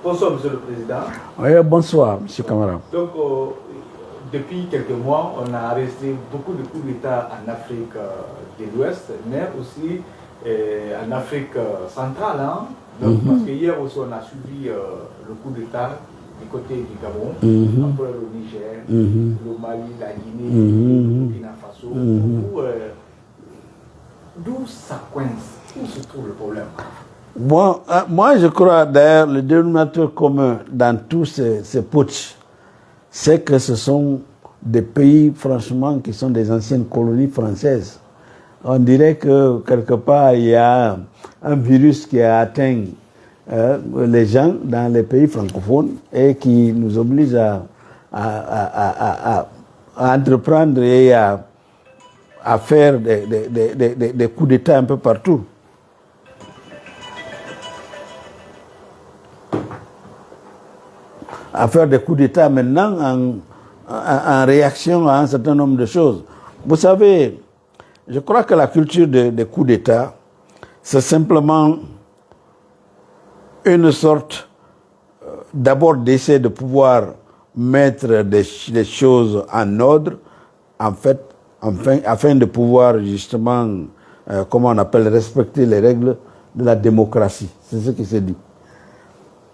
Bonsoir, Monsieur le Président. Oui, bonsoir, Monsieur Camara. Donc, depuis quelques mois, on a arrêté beaucoup de coups d'État en Afrique de l'Ouest, mais aussi en Afrique centrale. Hein. Donc, parce que hier aussi, on a suivi le coup d'État du côté du Gabon, après le Niger, le Mali, la Guinée, le Burkina Faso. D'où ça coince? Où se trouve le problème? Bon, moi, je crois d'ailleurs le dénominateur commun dans tous ces putschs, c'est que ce sont des pays, franchement, qui sont des anciennes colonies françaises. On dirait que quelque part, il y a un virus qui a atteint les gens dans les pays francophones et qui nous oblige à entreprendre et à faire des coups d'État un peu partout. À faire des coups d'État maintenant en réaction à un certain nombre de choses. Vous savez, je crois que la culture des coups d'État, c'est simplement une sorte d'abord d'essayer de pouvoir mettre des choses en ordre, en fait, afin de pouvoir justement, comment on appelle, respecter les règles de la démocratie. C'est ce qui se dit.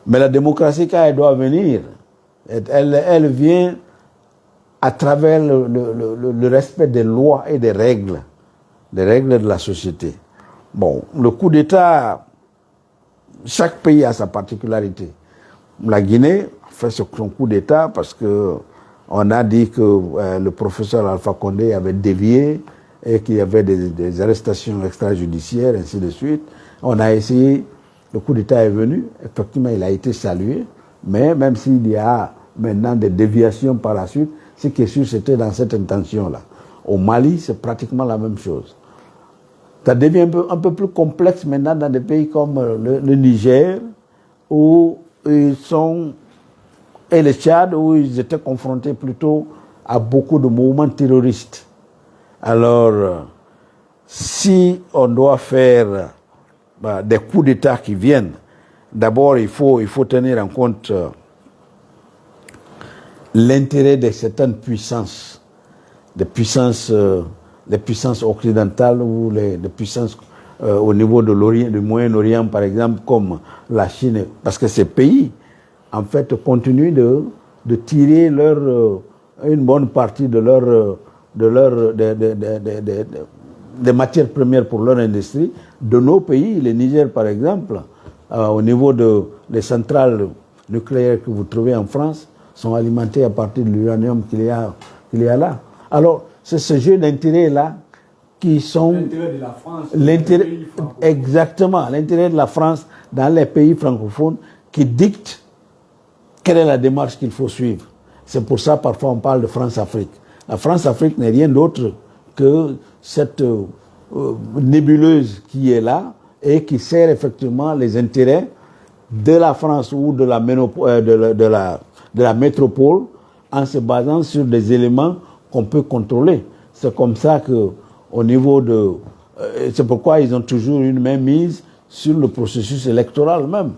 Mais la démocratie, quand elle doit venir, elle vient à travers le respect des lois et des règles de la société. Bon, le coup d'État, chaque pays a sa particularité. La Guinée fait son coup d'État parce que on a dit que le professeur Alpha Condé avait dévié et qu'il y avait des arrestations extrajudiciaires, ainsi de suite. On a essayé. Le coup d'État est venu, effectivement il a été salué, mais même s'il y a maintenant des déviations par la suite, ce qui est sûr c'était dans cette intention-là. Au Mali, c'est pratiquement la même chose. Ça devient un peu plus complexe maintenant dans des pays comme le Niger, où ils sont, et le Tchad, où ils étaient confrontés plutôt à beaucoup de mouvements terroristes. Alors, si on doit faire des coups d'État qui viennent, d'abord il faut tenir en compte l'intérêt de certaines puissances, des puissances occidentales ou des puissances au niveau de du Moyen-Orient par exemple, comme la Chine, parce que ces pays en fait continuent de tirer une bonne partie des matières premières pour leur industrie de nos pays. Le Niger, par exemple, au niveau des centrales nucléaires que vous trouvez en France, sont alimentées à partir de l'uranium qu'il y a là. Alors, c'est ce jeu d'intérêts-là qui sont... L'intérêt de la France. Exactement, l'intérêt de la France dans les pays francophones qui dicte quelle est la démarche qu'il faut suivre. C'est pour ça, parfois, on parle de France-Afrique. La France-Afrique n'est rien d'autre que cette nébuleuse qui est là et qui sert effectivement les intérêts de la France ou de la métropole en se basant sur des éléments qu'on peut contrôler. C'est comme ça que au niveau c'est pourquoi ils ont toujours une mainmise sur le processus électoral même.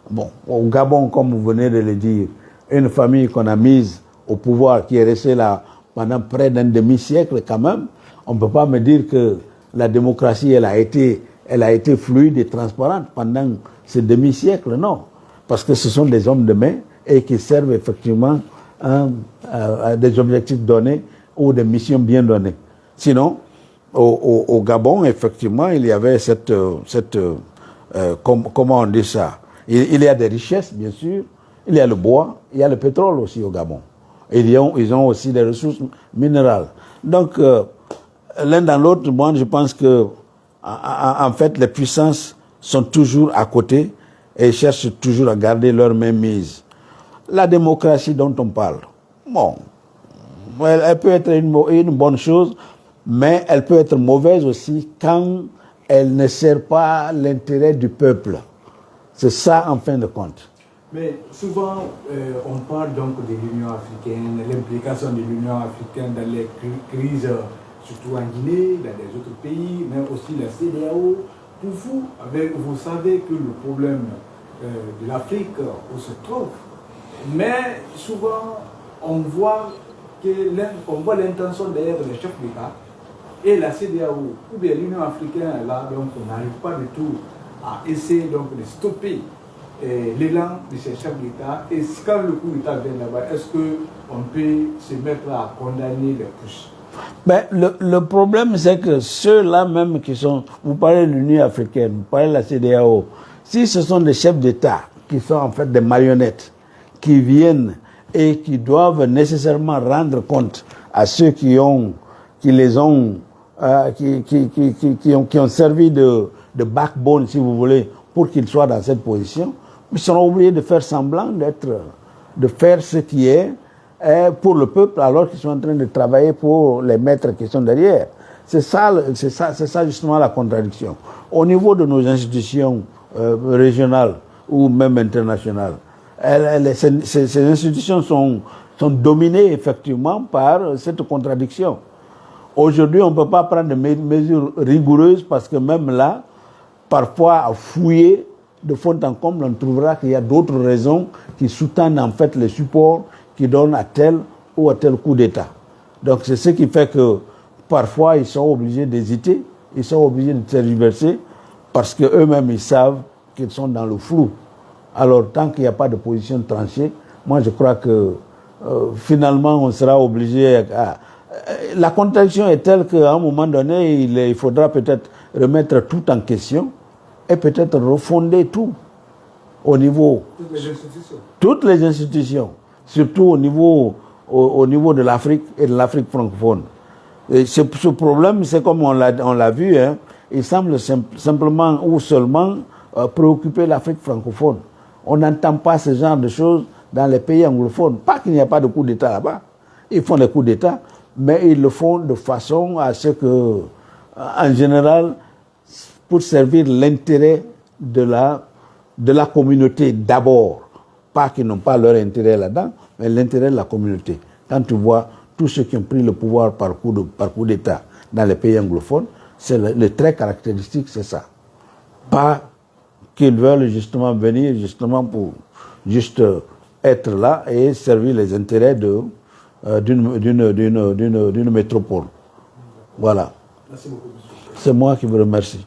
Bon, au Gabon, comme vous venez de le dire, une famille qu'on a mise au pouvoir, qui est restée là pendant près d'un demi-siècle quand même, on ne peut pas me dire que la démocratie, elle a été fluide et transparente pendant ce demi-siècle, non. Parce que ce sont des hommes de main et qui servent effectivement à des objectifs donnés ou des missions bien données. Sinon, au Gabon, effectivement, il y avait comment on dit ça? Il y a des richesses, bien sûr. Il y a le bois, il y a le pétrole aussi au Gabon. Ils ont aussi des ressources minérales. Donc, l'un dans l'autre, moi, je pense que, en fait, les puissances sont toujours à côté et cherchent toujours à garder leur mainmise. La démocratie dont on parle, bon, elle peut être une bonne chose, mais elle peut être mauvaise aussi quand elle ne sert pas l'intérêt du peuple. C'est ça, en fin de compte. Mais souvent, on parle donc de l'Union africaine, l'implication de l'Union africaine dans les crises, surtout en Guinée, dans les autres pays, mais aussi la CEDEAO. Pour vous, vous savez que le problème de l'Afrique où se trouve. Mais souvent, on voit l'intention derrière les chefs d'État et la CEDEAO ou bien l'Union africaine là, donc on n'arrive pas du tout à essayer donc de stopper l'élan de ces chefs d'État. Et quand le coup d'État vient là-bas, est-ce qu'on peut se mettre à condamner les push? Ben, le problème, c'est que ceux-là même qui sont... Vous parlez de l'Union africaine, vous parlez de la CEDEAO. Si ce sont des chefs d'État qui sont en fait des marionnettes, qui viennent et qui doivent nécessairement rendre compte à ceux qui ont servi de backbone, si vous voulez, pour qu'ils soient dans cette position, ils seront obligés de faire semblant de faire ce qui est pour le peuple, alors qu'ils sont en train de travailler pour les maîtres qui sont derrière. C'est ça justement la contradiction. Au niveau de nos institutions régionales ou même internationales, ces institutions sont dominées effectivement par cette contradiction. Aujourd'hui, on ne peut pas prendre des mesures rigoureuses parce que même là, parfois à fouiller de fond en comble, on trouvera qu'il y a d'autres raisons qui sous-tendent en fait les supports qui donnent à tel ou à tel coup d'État. Donc c'est ce qui fait que parfois ils sont obligés d'hésiter, ils sont obligés de tergiverser parce qu'eux-mêmes ils savent qu'ils sont dans le flou. Alors tant qu'il n'y a pas de position tranchée, moi je crois que finalement on sera obligé à... La contradiction est telle qu'à un moment donné, il faudra peut-être remettre tout en question et peut-être refonder tout au niveau... Toutes les institutions, surtout au niveau de l'Afrique et de l'Afrique francophone. Et ce problème, c'est comme on l'a vu, hein, il semble simplement ou seulement préoccuper l'Afrique francophone. On n'entend pas ce genre de choses dans les pays anglophones. Pas qu'il n'y a pas de coup d'État là-bas. Ils font des coups d'État, mais ils le font de façon à ce que, en général, pour servir l'intérêt de la communauté d'abord. Pas qu'ils n'ont pas leur intérêt là-dedans, mais l'intérêt de la communauté. Quand tu vois tous ceux qui ont pris le pouvoir par coup d'État dans les pays anglophones, c'est le trait caractéristique, c'est ça. Pas qu'ils veulent justement venir justement pour juste être là et servir les intérêts d'une métropole. Voilà. Merci beaucoup. C'est moi qui vous remercie.